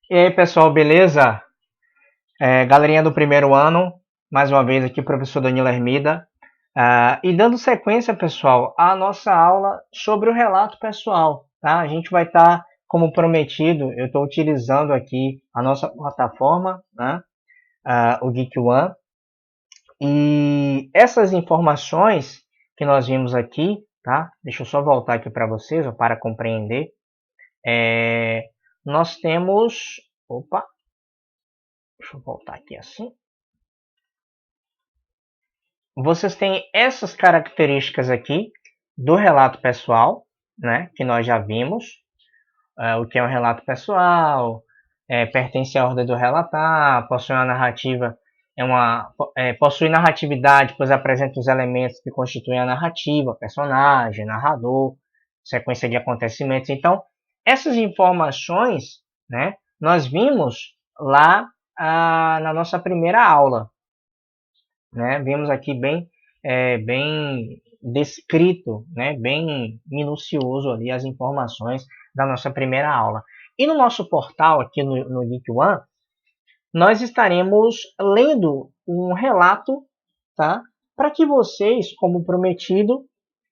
E aí, pessoal, beleza? Galerinha do primeiro ano, mais uma vez aqui, professor Danilo Hermida. E dando sequência, pessoal, à nossa aula sobre o relato pessoal, tá? A gente vai estar, como prometido, eu estou utilizando aqui a nossa plataforma, né? O Geek One. E essas informações que nós vimos aqui, tá? Deixa eu só voltar aqui para vocês, para compreender. Nós temos... Opa! Deixa eu voltar aqui assim. Vocês têm essas características aqui do relato pessoal, né, que nós já vimos. O que é um relato pessoal, pertence à ordem do relatar, possui uma narrativa, possui narratividade, pois apresenta os elementos que constituem a narrativa, personagem, narrador, sequência de acontecimentos. Então, essas informações, né, nós vimos lá na nossa primeira aula, né? Vemos aqui bem descrito, né? Bem minucioso ali as informações da nossa primeira aula. E no nosso portal aqui no Geek One, nós estaremos lendo um relato, tá? Para que vocês, como prometido,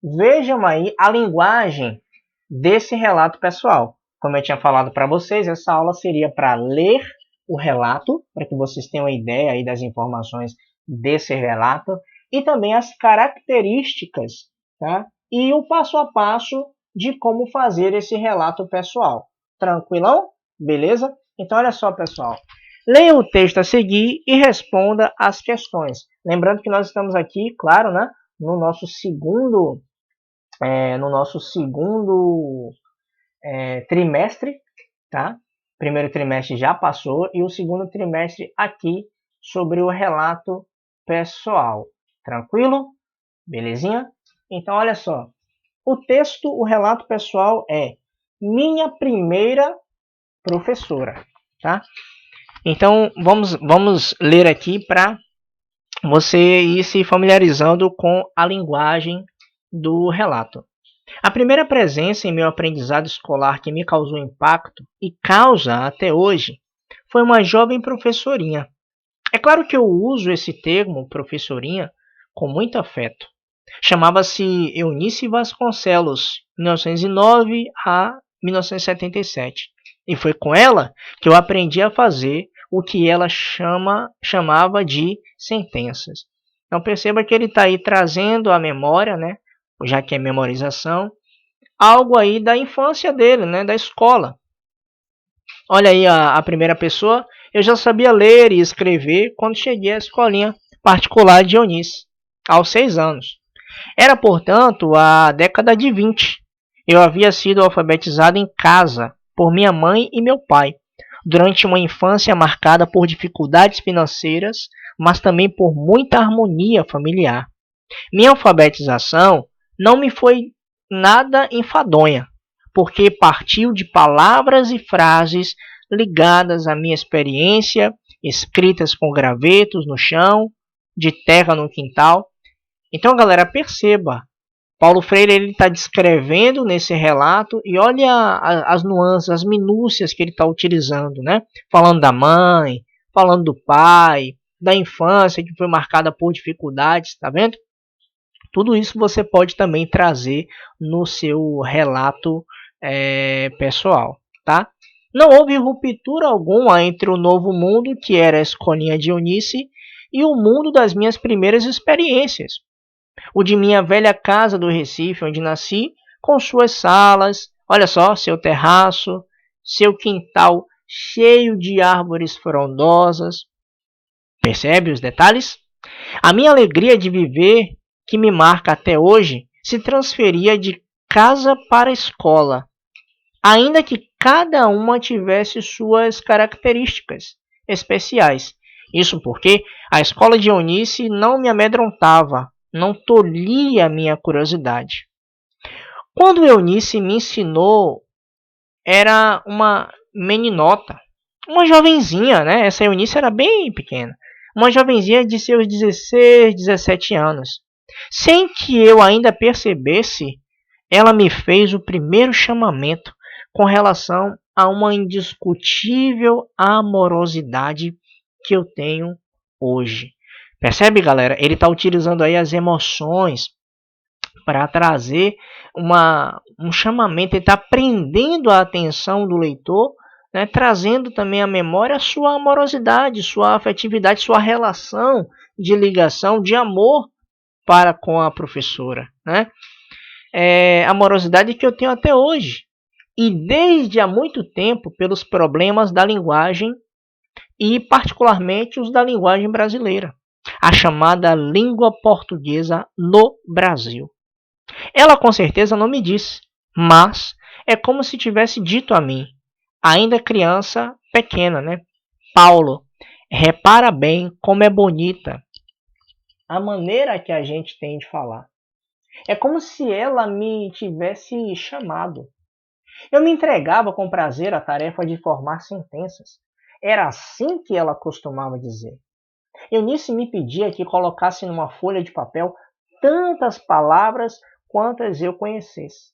vejam aí a linguagem desse relato pessoal. Como eu tinha falado para vocês, essa aula seria para ler o relato, para que vocês tenham uma ideia aí das informações desse relato, e também as características, tá? E o passo a passo de como fazer esse relato pessoal. Tranquilão? Beleza? Então, olha só, pessoal. Leia o texto a seguir e responda as questões. Lembrando que nós estamos aqui, claro, né, no nosso segundo trimestre, tá? Primeiro trimestre já passou e o segundo trimestre aqui sobre o relato pessoal. Tranquilo? Belezinha? Então, olha só. O texto, o relato pessoal é minha primeira professora, tá? Então, vamos ler aqui para você ir se familiarizando com a linguagem do relato. A primeira presença em meu aprendizado escolar que me causou impacto, e causa até hoje, foi uma jovem professorinha. É claro que eu uso esse termo, professorinha, com muito afeto. Chamava-se Eunice Vasconcelos, 1909 a 1977. E foi com ela que eu aprendi a fazer o que ela chamava de sentenças. Então perceba que ele está aí trazendo a memória, né? Já que é memorização, algo aí da infância dele, né? Da escola. Olha aí a primeira pessoa. Eu já sabia ler e escrever quando cheguei à escolinha particular de Eunice, aos 6 anos. Era, portanto, a década de 20. Eu havia sido alfabetizado em casa por minha mãe e meu pai, durante uma infância marcada por dificuldades financeiras, mas também por muita harmonia familiar. Minha alfabetização não me foi nada enfadonha, porque partiu de palavras e frases ligadas à minha experiência, escritas com gravetos no chão, de terra no quintal. Então, galera, perceba, Paulo Freire ele está descrevendo nesse relato e olha as nuances, as minúcias que ele está utilizando, né? Falando da mãe, falando do pai, da infância que foi marcada por dificuldades, tá vendo? Tudo isso você pode também trazer no seu relato pessoal, tá? Não houve ruptura alguma entre o novo mundo, que era a escolinha de Eunice, e o mundo das minhas primeiras experiências. O de minha velha casa do Recife, onde nasci, com suas salas, olha só, seu terraço, seu quintal cheio de árvores frondosas. Percebe os detalhes? A minha alegria de viver, que me marca até hoje, se transferia de casa para escola, ainda que cada uma tivesse suas características especiais. Isso porque a escola de Eunice não me amedrontava, não tolhia a minha curiosidade. Quando Eunice me ensinou, era uma meninota, uma jovenzinha, né? Essa Eunice era bem pequena. Uma jovenzinha de seus 16, 17 anos. Sem que eu ainda percebesse, ela me fez o primeiro chamamento com relação a uma indiscutível amorosidade que eu tenho hoje. Percebe, galera? Ele está utilizando aí as emoções para trazer um chamamento. Ele está prendendo a atenção do leitor, né, trazendo também à memória sua amorosidade, sua afetividade, sua relação de ligação, de amor para com a professora, né? Amorosidade que eu tenho até hoje. E desde há muito tempo pelos problemas da linguagem e particularmente os da linguagem brasileira, a chamada língua portuguesa no Brasil. Ela com certeza não me disse, mas é como se tivesse dito a mim, ainda criança pequena, né? Paulo, repara bem como é bonita a maneira que a gente tem de falar. É como se ela me tivesse chamado. Eu me entregava com prazer à tarefa de formar sentenças. Era assim que ela costumava dizer. Eunice me pedia que colocasse numa folha de papel tantas palavras quantas eu conhecesse.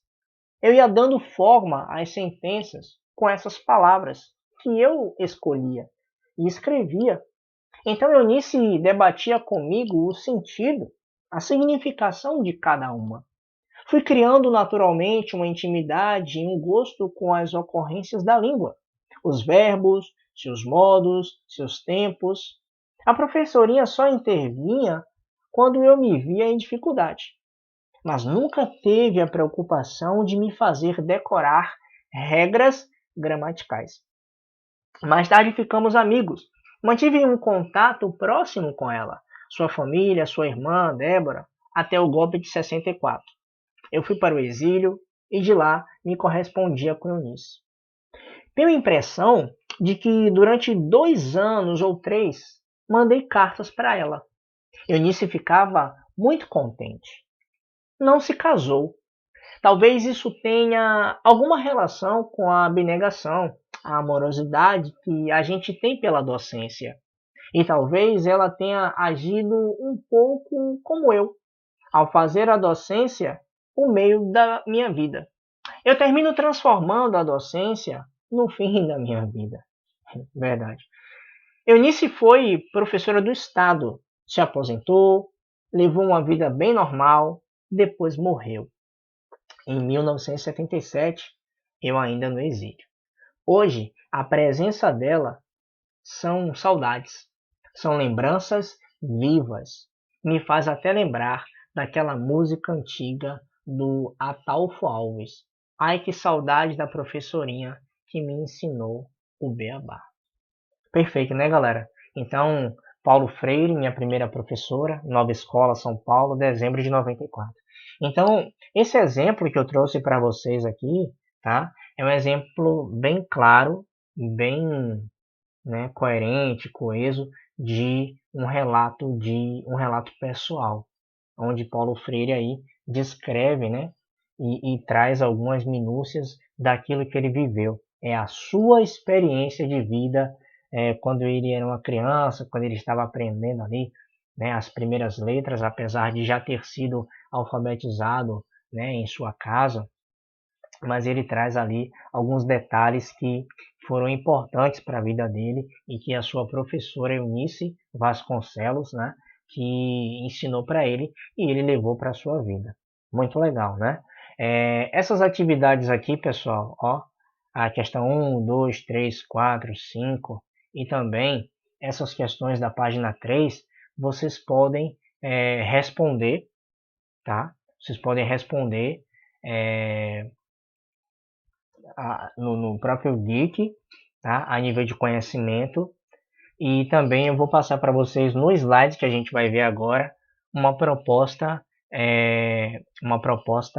Eu ia dando forma às sentenças com essas palavras que eu escolhia e escrevia. Então Eunice debatia comigo o sentido, a significação de cada uma. Fui criando naturalmente uma intimidade e um gosto com as ocorrências da língua, os verbos, seus modos, seus tempos. A professorinha só intervinha quando eu me via em dificuldade, mas nunca teve a preocupação de me fazer decorar regras gramaticais. Mais tarde ficamos amigos. Mantive um contato próximo com ela, sua família, sua irmã, Débora, até o golpe de 64. Eu fui para o exílio e de lá me correspondia com Eunice. Tenho a impressão de que durante 2 anos ou 3 mandei cartas para ela. Eunice ficava muito contente. Não se casou. Talvez isso tenha alguma relação com a abnegação, a amorosidade que a gente tem pela docência. E talvez ela tenha agido um pouco como eu, ao fazer a docência o meio da minha vida. Eu termino transformando a docência no fim da minha vida. Verdade. Eunice foi professora do Estado, se aposentou, levou uma vida bem normal, depois morreu. Em 1977, eu ainda no exílio. Hoje, a presença dela são saudades, são lembranças vivas. Me faz até lembrar daquela música antiga do Ataulfo Alves. Ai, que saudade da professorinha que me ensinou o beabá. Perfeito, né, galera? Então, Paulo Freire, minha primeira professora, Nova Escola, São Paulo, dezembro de 94. Então, esse exemplo que eu trouxe para vocês aqui, tá? É um exemplo bem claro, bem, né, coerente, coeso de um relato pessoal, onde Paulo Freire aí descreve, né, e traz algumas minúcias daquilo que ele viveu. É a sua experiência de vida quando ele era uma criança, quando ele estava aprendendo ali, né, as primeiras letras, apesar de já ter sido alfabetizado, né, em sua casa, mas ele traz ali alguns detalhes que foram importantes para a vida dele e que a sua professora Eunice Vasconcelos, né, que ensinou para ele e ele levou para a sua vida. Muito legal, né? Essas atividades aqui, pessoal, ó, a questão 1, 2, 3, 4, 5 e também essas questões da página 3, vocês podem responder, tá? Vocês podem responder no próprio Geek, tá? A nível de conhecimento. E também eu vou passar para vocês no slide que a gente vai ver agora uma proposta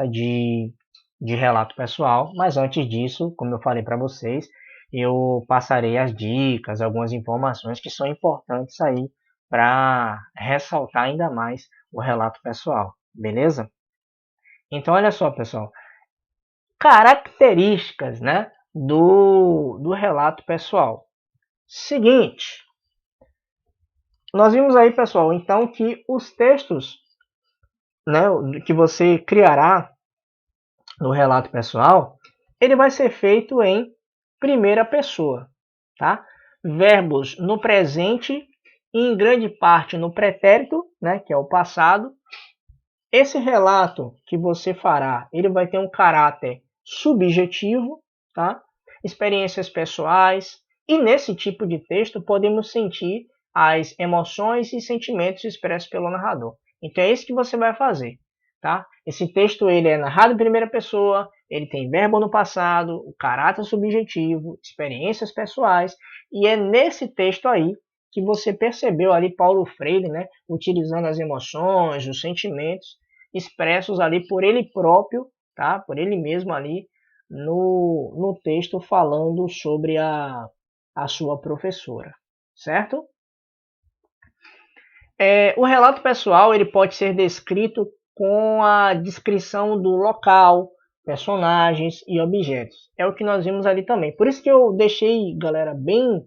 de relato pessoal. Mas antes disso, como eu falei para vocês, eu passarei as dicas, algumas informações que são importantes aí para ressaltar ainda mais o relato pessoal, beleza? Então, olha só, pessoal, características, né, do relato pessoal. Seguinte, nós vimos aí, pessoal, então que os textos, né, que você criará no relato pessoal, ele vai ser feito em primeira pessoa, tá? Verbos no presente e em grande parte no pretérito, né, que é o passado. Esse relato que você fará, ele vai ter um caráter subjetivo, tá? Experiências pessoais, e nesse tipo de texto podemos sentir as emoções e sentimentos expressos pelo narrador. Então é isso que você vai fazer, tá? Esse texto ele é narrado em primeira pessoa, ele tem verbo no passado, o caráter subjetivo, experiências pessoais, e é nesse texto aí que você percebeu ali Paulo Freire, né, utilizando as emoções, os sentimentos expressos ali por ele próprio, tá? Por ele mesmo ali no texto falando sobre a sua professora, certo? O relato pessoal ele pode ser descrito com a descrição do local, personagens e objetos. É o que nós vimos ali também. Por isso que eu deixei, galera, bem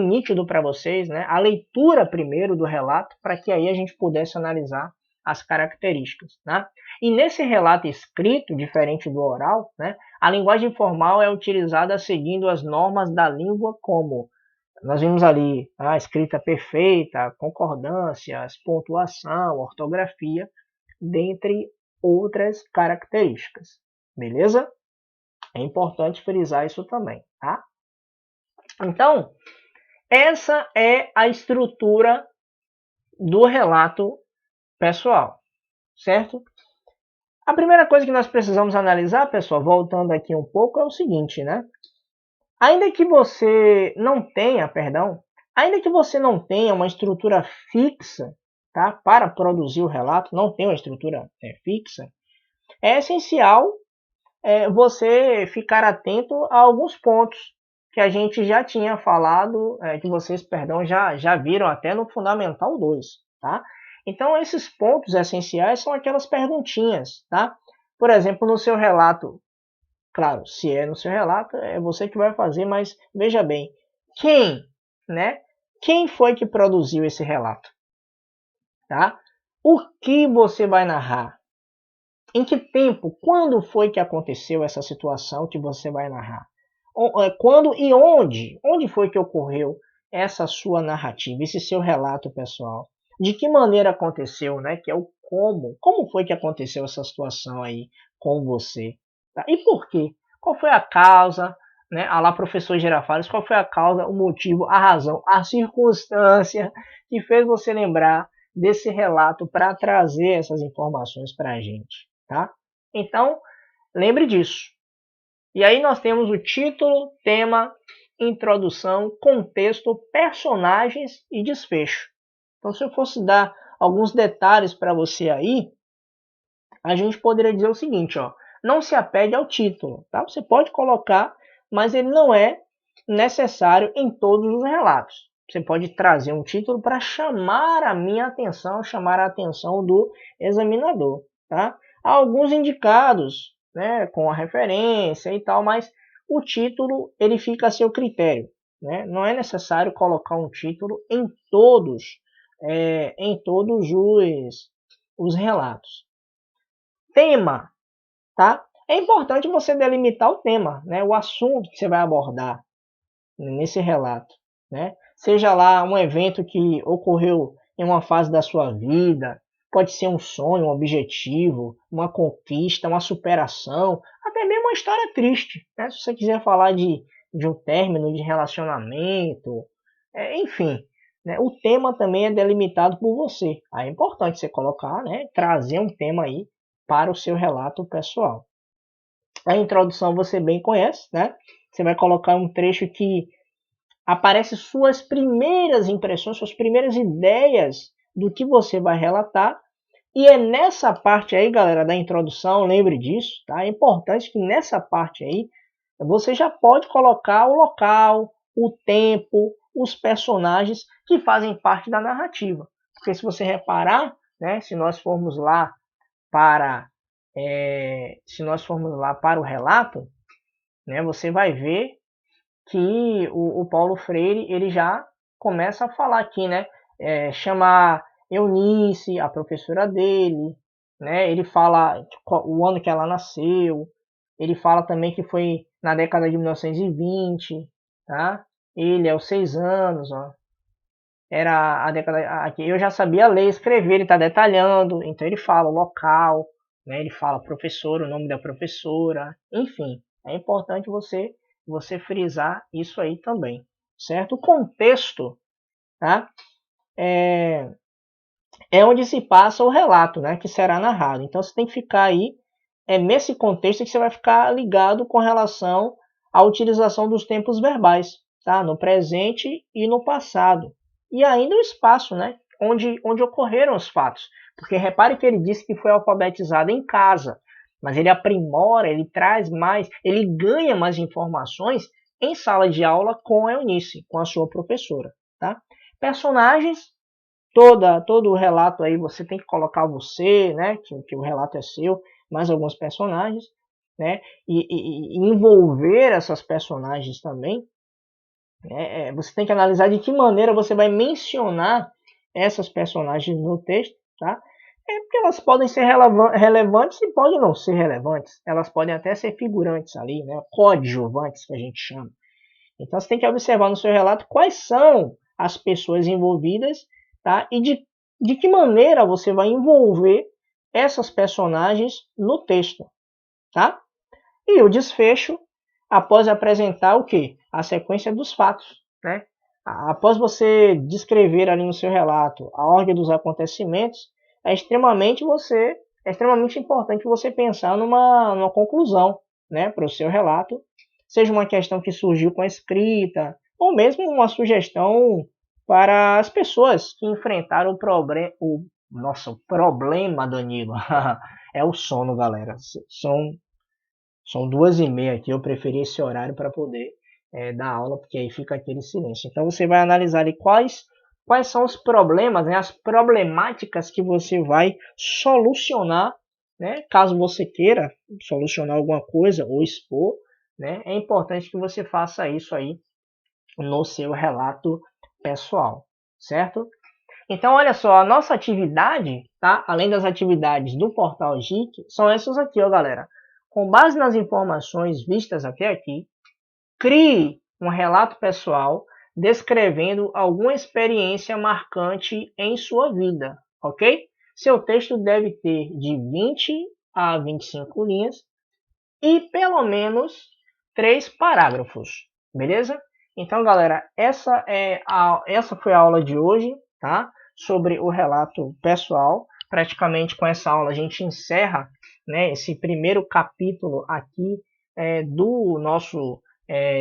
nítido para vocês, né? A leitura primeiro do relato, para que aí a gente pudesse analisar as características, né? E nesse relato escrito, diferente do oral, né, a linguagem formal é utilizada seguindo as normas da língua, como nós vimos ali a escrita perfeita, concordâncias, pontuação, ortografia, dentre outras características. Beleza? É importante frisar isso também, tá? Então, essa é a estrutura do relato pessoal, certo? A primeira coisa que nós precisamos analisar, pessoal, voltando aqui um pouco, é o seguinte, né? Ainda que você não tenha, ainda que você não tenha uma estrutura fixa, tá? Para produzir o relato, não tem uma estrutura fixa, é essencial você ficar atento a alguns pontos que a gente já tinha falado, que vocês, já viram até no Fundamental 2, tá? Então, esses pontos essenciais são aquelas perguntinhas, tá? Por exemplo, no seu relato, claro, se é no seu relato, é você que vai fazer, mas veja bem, quem, né? Quem foi que produziu esse relato, tá? O que você vai narrar? Em que tempo, quando foi que aconteceu essa situação que você vai narrar? Quando e onde? Onde foi que ocorreu essa sua narrativa, esse seu relato pessoal? De que maneira aconteceu, né? Que é o como. Como foi que aconteceu essa situação aí com você? Tá? E por quê? Qual foi a causa? Né? Ah lá, professor Girafales, qual foi a causa, o motivo, a razão, a circunstância que fez você lembrar desse relato para trazer essas informações para a gente? Tá? Então, lembre disso. E aí nós temos o título, tema, introdução, contexto, personagens e desfecho. Então, se eu fosse dar alguns detalhes para você aí, a gente poderia dizer o seguinte, ó, não se apegue ao título, tá? Você pode colocar, mas ele não é necessário em todos os relatos. Você pode trazer um título para chamar a minha atenção, chamar a atenção do examinador, tá? Há alguns indicados, né, com a referência e tal, mas o título ele fica a seu critério, né? Não é necessário colocar um título em todos os relatos. Tema, tá? É importante você delimitar o tema, né? O assunto que você vai abordar nesse relato, né? Seja lá um evento que ocorreu em uma fase da sua vida, pode ser um sonho, um objetivo, uma conquista, uma superação, até mesmo uma história triste, né? Se você quiser falar de um término de relacionamento, enfim, né? O tema também é delimitado por você. Aí é importante você colocar, né? Trazer um tema aí para o seu relato pessoal. A introdução você bem conhece, né? Você vai colocar um trecho que aparece suas primeiras impressões, suas primeiras ideias do que você vai relatar. E é nessa parte aí, galera, da introdução, lembre disso, tá? É importante que nessa parte aí você já pode colocar o local, o tempo, os personagens que fazem parte da narrativa. Porque se você reparar, né, se nós formos lá para o relato, né, você vai ver que o Paulo Freire ele já começa a falar aqui, né, chamar Eunice, a professora dele, né, ele fala o ano que ela nasceu, Ele fala também que foi na década de 1920, tá? Ele aos 6 anos, ó. Era a década aqui. Eu já sabia ler e escrever, ele está detalhando. Então ele fala o local, né? Ele fala professor, o nome da professora, enfim. É importante você frisar isso aí também, certo? O contexto, tá? É onde se passa o relato, né? Que será narrado. Então você tem que ficar aí nesse contexto que você vai ficar ligado com relação à utilização dos tempos verbais, tá? No presente e no passado. E ainda o espaço, né? Onde ocorreram os fatos. Porque repare que ele disse que foi alfabetizado em casa, mas ele aprimora, ele traz mais, ele ganha mais informações em sala de aula com a Eunice, com a sua professora, tá? Personagens, todo o relato aí você tem que colocar você, né? Que o relato é seu, mais alguns personagens, né? E envolver essas personagens também. Você tem que analisar de que maneira você vai mencionar essas personagens no texto, tá? Porque elas podem ser relevantes e podem não ser relevantes. Elas podem até ser figurantes ali, né? Coadjuvantes que a gente chama. Então você tem que observar no seu relato quais são as pessoas envolvidas, tá? E de que maneira você vai envolver essas personagens no texto, tá? E o desfecho, após apresentar o quê? A sequência dos fatos, né? Após você descrever ali no seu relato a ordem dos acontecimentos, é extremamente importante você pensar numa conclusão, né, para o seu relato, seja uma questão que surgiu com a escrita, ou mesmo uma sugestão para as pessoas que enfrentaram o problema, Danilo. É o sono, galera. São 2h30 aqui, eu preferi esse horário para poder dar aula, porque aí fica aquele silêncio. Então você vai analisar ali quais são os problemas, né, as problemáticas que você vai solucionar, né, caso você queira solucionar alguma coisa ou expor, né, é importante que você faça isso aí no seu relato pessoal, certo? Então, olha só, a nossa atividade, tá? Além das atividades do Portal GIC, são essas aqui, ó, galera. Com base nas informações vistas até aqui, crie um relato pessoal descrevendo alguma experiência marcante em sua vida, ok? Seu texto deve ter de 20 a 25 linhas e pelo menos 3 parágrafos, beleza? Então, galera, essa foi a aula de hoje, tá? Sobre o relato pessoal. Praticamente com essa aula a gente encerra, né, esse primeiro capítulo aqui do nosso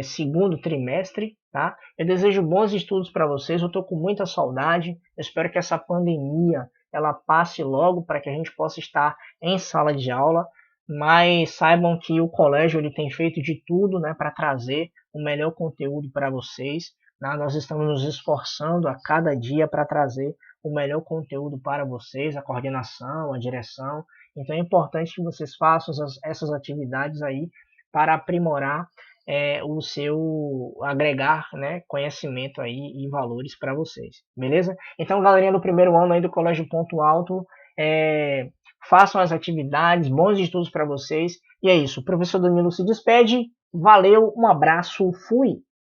segundo trimestre, tá? Eu desejo bons estudos para vocês. Eu estou com muita saudade. Eu espero que essa pandemia ela passe logo para que a gente possa estar em sala de aula. Mas saibam que o colégio ele tem feito de tudo, né, para trazer o melhor conteúdo para vocês. Né? Nós estamos nos esforçando a cada dia para trazer o melhor conteúdo para vocês, a coordenação, a direção. Então é importante que vocês façam essas atividades aí para aprimorar o seu agregar, né, conhecimento aí e valores para vocês, beleza? Então, galerinha do primeiro ano aí do Colégio Ponto Alto, façam as atividades, bons estudos para vocês. E é isso, o professor Danilo se despede. Valeu, um abraço, fui!